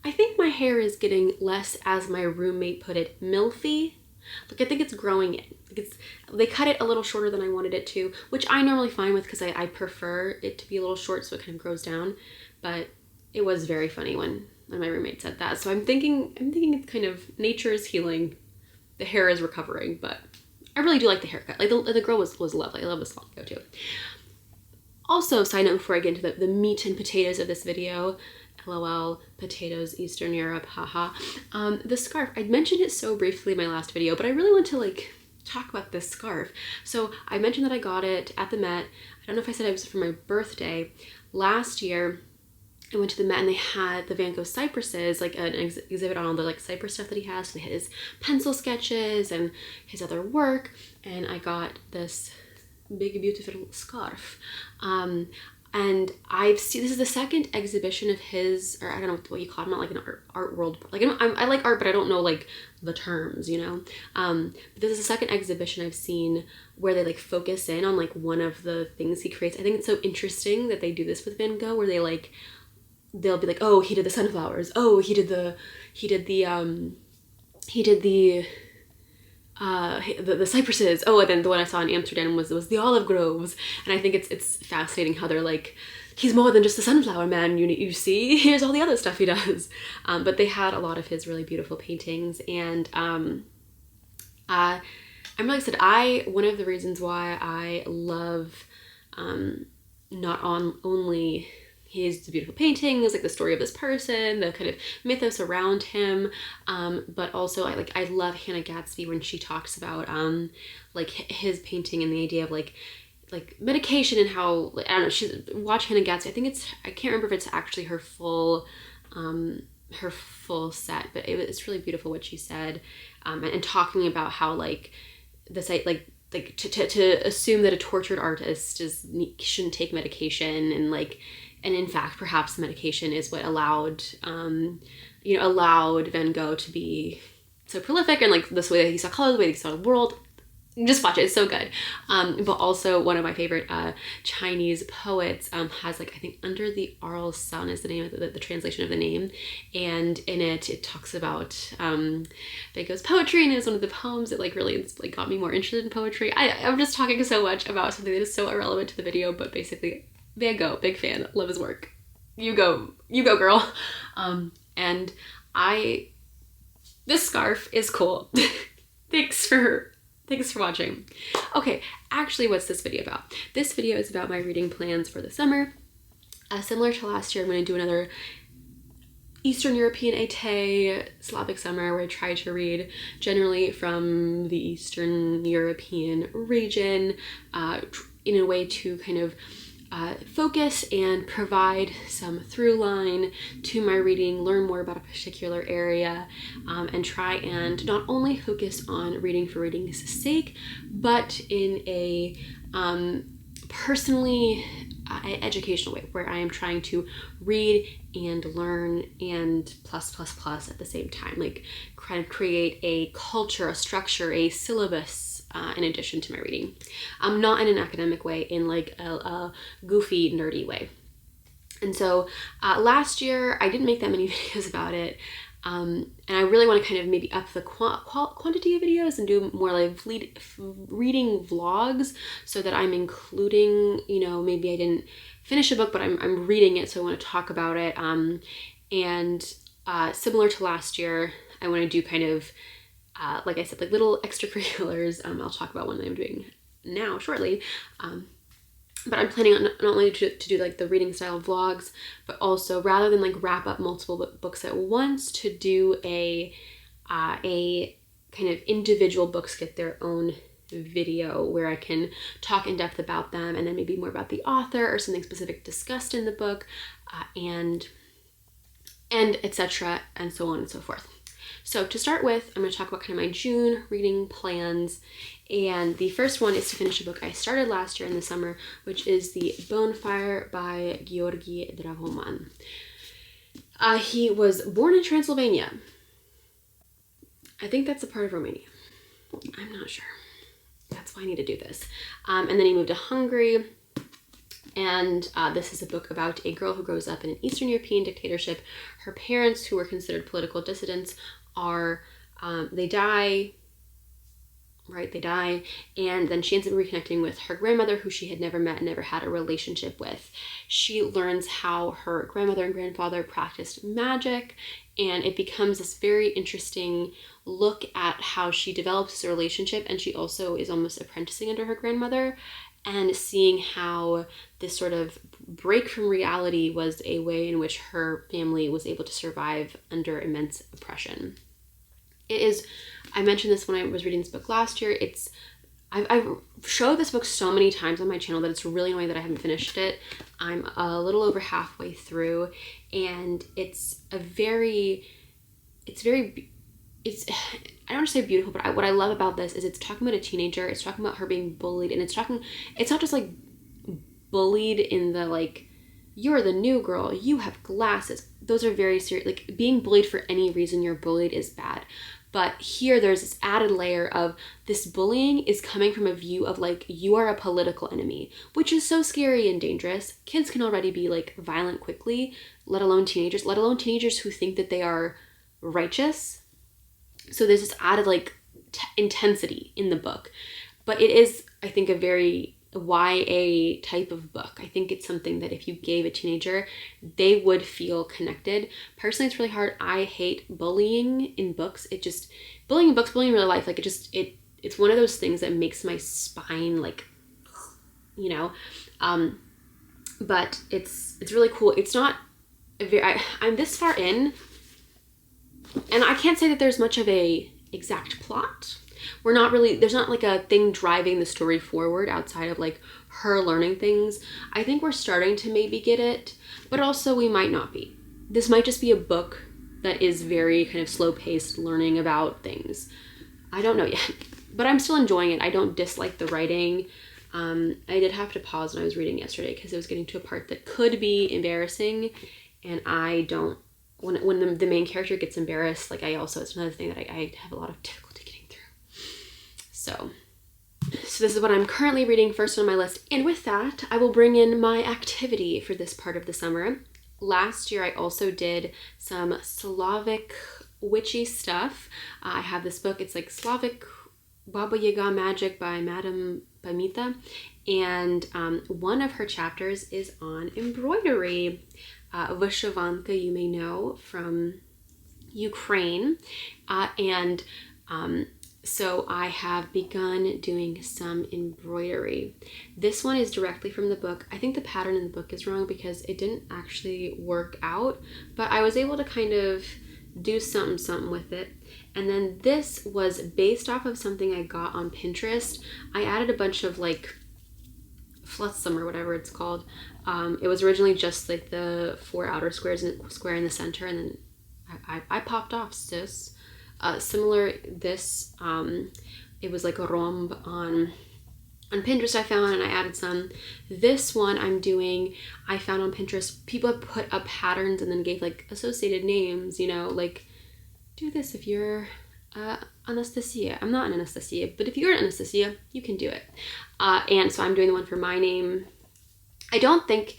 I think my hair is getting less, as my roommate put it, milfy. Like, I think it's growing in. Like, they cut it a little shorter than I wanted it to, which I normally find with, because I prefer it to be a little short so it kind of grows down. But it was very funny when my roommate said that. So I'm thinking it's kind of, nature is healing, the hair is recovering, but I really do like the haircut. Like, the girl was lovely. I love this long ago too. Also, side note before I get into the meat and potatoes of this video, LOL, potatoes, Eastern Europe, haha. The scarf, I mentioned it so briefly in my last video, but I really want to like talk about this scarf. So I mentioned that I got it at the Met. I don't know if I said it was for my birthday. Last year, I went to the Met and they had the Van Gogh cypresses, like an exhibit on all the like cypress stuff that he has. So they had his pencil sketches and his other work, and I got this big beautiful scarf. And I've seen, this is the second exhibition of his, or I don't know what you call it, I'm not like an art world, like I like art, but I don't know like the terms, you know? But this is the second exhibition I've seen where they like focus in on like one of the things he creates. I think it's so interesting that they do this with Van Gogh, where they like, they'll be like, oh, he did the sunflowers. Oh, he did the cypresses. Oh, and then the one I saw in Amsterdam was the olive groves. And I think it's fascinating how they're like, he's more than just the sunflower man, you see, here's all the other stuff he does. But they had a lot of his really beautiful paintings, and I'm really excited. One of the reasons why I love not only his beautiful paintings, like the story of this person, the kind of mythos around him, but also I love Hannah Gadsby when she talks about like his painting and the idea of like medication and how, I don't know, watch Hannah Gadsby. I can't remember if it's actually her full set, but it's really beautiful what she said, and talking about how like this to assume that a tortured artist shouldn't take medication, and in fact, perhaps the medication is what allowed Van Gogh to be so prolific, and like this way that he saw color, the way that he saw the world. Just watch it, it's so good. But also one of my favorite Chinese poets has like, I think Under the Arl Sun is the name of the translation of the name, and in it talks about Van Gogh's poetry, and it's one of the poems that like really like got me more interested in poetry. I'm just talking so much about something that is so irrelevant to the video, but basically Van Gogh, big fan, love his work. You go girl. And this scarf is cool. Thanks for watching. Okay, actually, what's this video about? This video is about my reading plans for the summer. Similar to last year, I'm going to do another Eastern European été Slavic summer, where I try to read generally from the Eastern European region in a way to kind of focus and provide some through line to my reading, learn more about a particular area, and try and not only focus on reading for reading's sake, but in a personally educational way, where I am trying to read and learn and plus at the same time, like kind of create a culture, a structure, a syllabus in addition to my reading. Not in an academic way, in like a goofy, nerdy way. And so last year I didn't make that many videos about it. And I really want to kind of maybe up the quantity of videos and do more like reading vlogs, so that I'm including, you know, maybe I didn't finish a book, but I'm reading it, so I want to talk about it. And similar to last year, I want to do kind of, like I said, like little extracurriculars. I'll talk about one that I'm doing now shortly. But I'm planning on not only to do like the reading style vlogs, but also, rather than like wrap up multiple books at once, to do a kind of individual books get their own video, where I can talk in depth about them, and then maybe more about the author or something specific discussed in the book, and etc., and so on and so forth. So to start with, I'm going to talk about kind of my June reading plans. And the first one is to finish a book I started last year in the summer, which is The Bonfire by György Dragomán. He was born in Transylvania. I think that's a part of Romania. I'm not sure. That's why I need to do this. And then he moved to Hungary And this is a book about a girl who grows up in an Eastern European dictatorship. Her parents, who were considered political dissidents, they die, right? They die. And then she ends up reconnecting with her grandmother, who she had never met and never had a relationship with. She learns how her grandmother and grandfather practiced magic. And it becomes this very interesting look at how she develops this relationship. And she also is almost apprenticing under her grandmother, and seeing how this sort of break from reality was a way in which her family was able to survive under immense oppression. It is, I mentioned this when I was reading this book last year, I've showed this book so many times on my channel that it's really annoying that I haven't finished it. I'm a little over halfway through, and I don't want to say beautiful, but what I love about this is it's talking about a teenager. It's talking about her being bullied, and it's not just like bullied in the like, you're the new girl, you have glasses. Those are very serious. Like, being bullied for any reason you're bullied is bad. But here there's this added layer of this bullying is coming from a view of like, you are a political enemy, which is so scary and dangerous. Kids can already be like violent quickly, let alone teenagers who think that they are righteous. So there's this added like intensity in the book, but it is, I think, a very YA type of book. I think it's something that if you gave a teenager, they would feel connected. Personally, it's really hard. I hate bullying in books. Bullying in books, bullying in real life, like it's one of those things that makes my spine like, you know, but it's really cool. It's not I'm this far in, and I can't say that there's much of a exact plot. There's not like a thing driving the story forward outside of like her learning things. I think we're starting to maybe get it, but also we might not be. This might just be a book that is very kind of slow-paced learning about things. I don't know yet, but I'm still enjoying it. I don't dislike the writing. I did have to pause when I was reading yesterday because it was getting to a part that could be embarrassing, and I don't. When the main character gets embarrassed, like it's another thing that I have a lot of difficulty getting through. So this is what I'm currently reading first on my list. And with that, I will bring in my activity for this part of the summer. Last year, I also did some Slavic witchy stuff. I have this book. It's like Slavic Baba Yaga Magic by Madame Pamita. And one of her chapters is on embroidery. Vyshyvanka, you may know from Ukraine. So I have begun doing some embroidery. This one is directly from the book. I think the pattern in the book is wrong because it didn't actually work out, but I was able to kind of do something with it. And then this was based off of something I got on Pinterest. I added a bunch of like flutsum or whatever it's called. It was originally just like the 4 outer squares and a square in the center, and then I popped off, sis. Similar, this, it was like a rhomb on Pinterest I found, and I added some. This one I found on Pinterest. People have put up patterns and then gave like associated names, you know, like do this if you're Anastasia. I'm not an Anastasia, but if you're an Anastasia, you can do it. And so I'm doing the one for my name. I think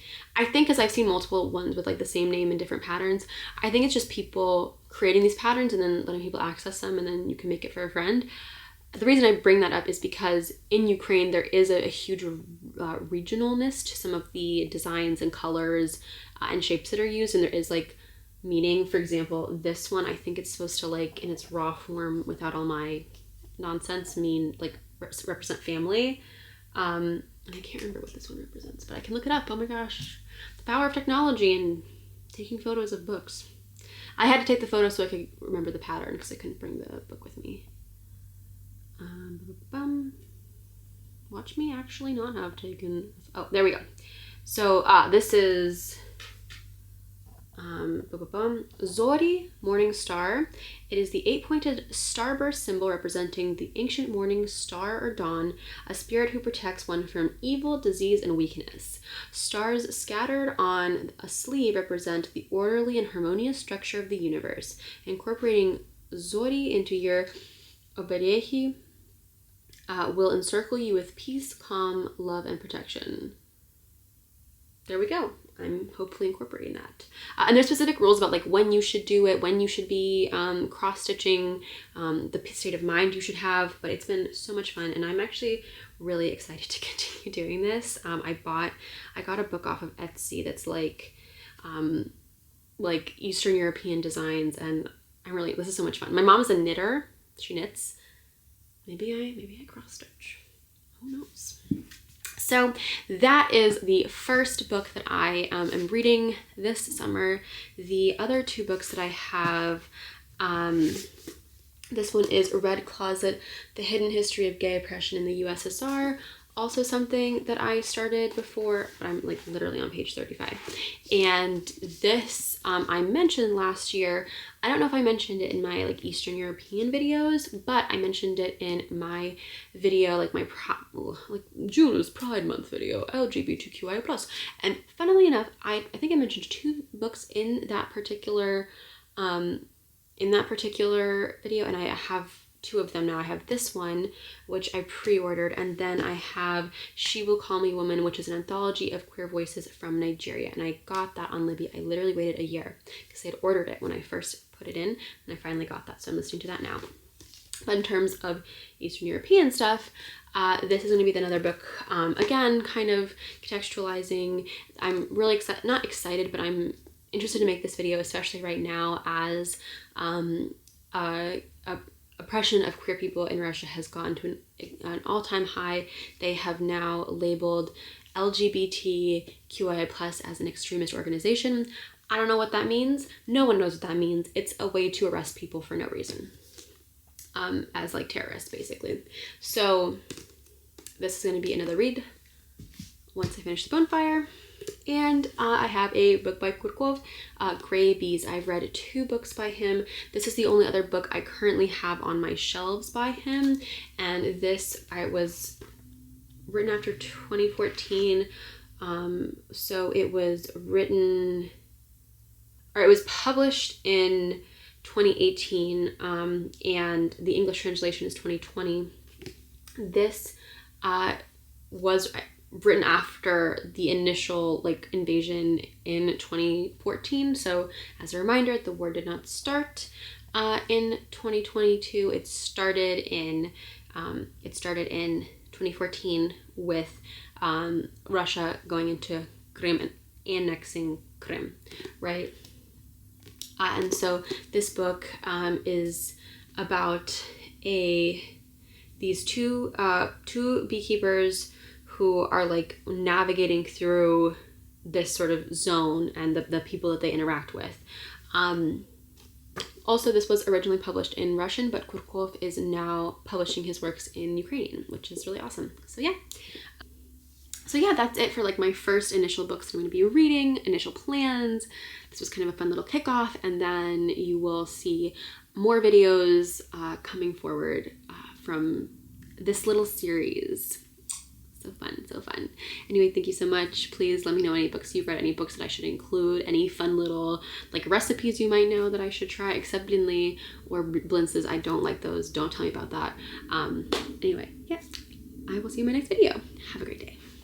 because I've seen multiple ones with like the same name and different patterns, I think it's just people creating these patterns and then letting people access them, and then you can make it for a friend. The reason I bring that up is because in Ukraine, there is a huge regionalness to some of the designs and colors and shapes that are used, and there is like meaning. For example, this one, I think it's supposed to, like, in its raw form without all my nonsense, mean like represent family. And I can't remember what this one represents, but I can look it up. Oh my gosh, the power of technology and taking photos of books. I had to take the photo so I could remember the pattern because I couldn't bring the book with me. Watch me actually not have taken. Oh, there we go. So this is Zori, morning star. It is the 8-pointed starburst symbol representing the ancient morning star or dawn, a spirit who protects one from evil, disease, and weakness. Stars scattered on a sleeve represent the orderly and harmonious structure of the universe. Incorporating Zori into your oberehi will encircle you with peace, calm, love, and protection. there we go. I'm hopefully incorporating that. And there's specific rules about like when you should do it, when you should be cross-stitching, the state of mind you should have, but it's been so much fun, and I'm actually really excited to continue doing this. I got a book off of Etsy that's like Eastern European designs, and this is so much fun. My mom's a knitter. She knits. Maybe I cross-stitch. Who knows? So that is the first book that I am reading this summer. The other two books that I have, this one is Red Closet, The Hidden History of Gay Oppression in the USSR. Also something that I started before, but I'm like literally on page 35. And this I mentioned last year. I don't know if I mentioned it in my like Eastern European videos, but I mentioned it in my video, like my June's Pride Month video, LGBTQIA+. And funnily enough, I think I mentioned two books in that particular video, and I have two of them now. I have this one, which I pre-ordered, and then I have She Will Call Me Woman, which is an anthology of queer voices from Nigeria, and I got that on Libby. I literally waited a year because I had ordered it when I first put it in, and I finally got that, so I'm listening to that now. But in terms of Eastern European stuff, this is going to be another book, again, kind of contextualizing. I'm really not excited, but I'm interested to make this video, especially right now, as oppression of queer people in Russia has gone to an all-time high. They have now labeled LGBTQIA+ as an extremist organization. I don't know what that means. No one knows what that means. It's a way to arrest people for no reason, as like terrorists, basically. So this is going to be another read once I finish The Bonfire. And I have a book by Kurkov, Gray Bees. I've read two books by him. This is the only other book I currently have on my shelves by him. And this was written after 2014. So it was published in 2018, and the English translation is 2020. This was written after the initial like invasion in 2014. So as a reminder, the war did not start in 2022. It started in 2014 with Russia going into Crimea and annexing Crimea, right? And so this book is about these two beekeepers who are like navigating through this sort of zone and the people that they interact with. Also, this was originally published in Russian, but Kurkov is now publishing his works in Ukrainian, which is really awesome. So yeah, that's it for like my first initial books that I'm going to be reading, initial plans. This was kind of a fun little kickoff, and then you will see more videos coming forward from this little series. So fun. Anyway, thank you so much. Please let me know any books you've read, any books that I should include, any fun little like recipes you might know that I should try, except Blinley or blintzes. I don't like those. Don't tell me about that. Anyway, yes, I will see you in my next video. Have a great day.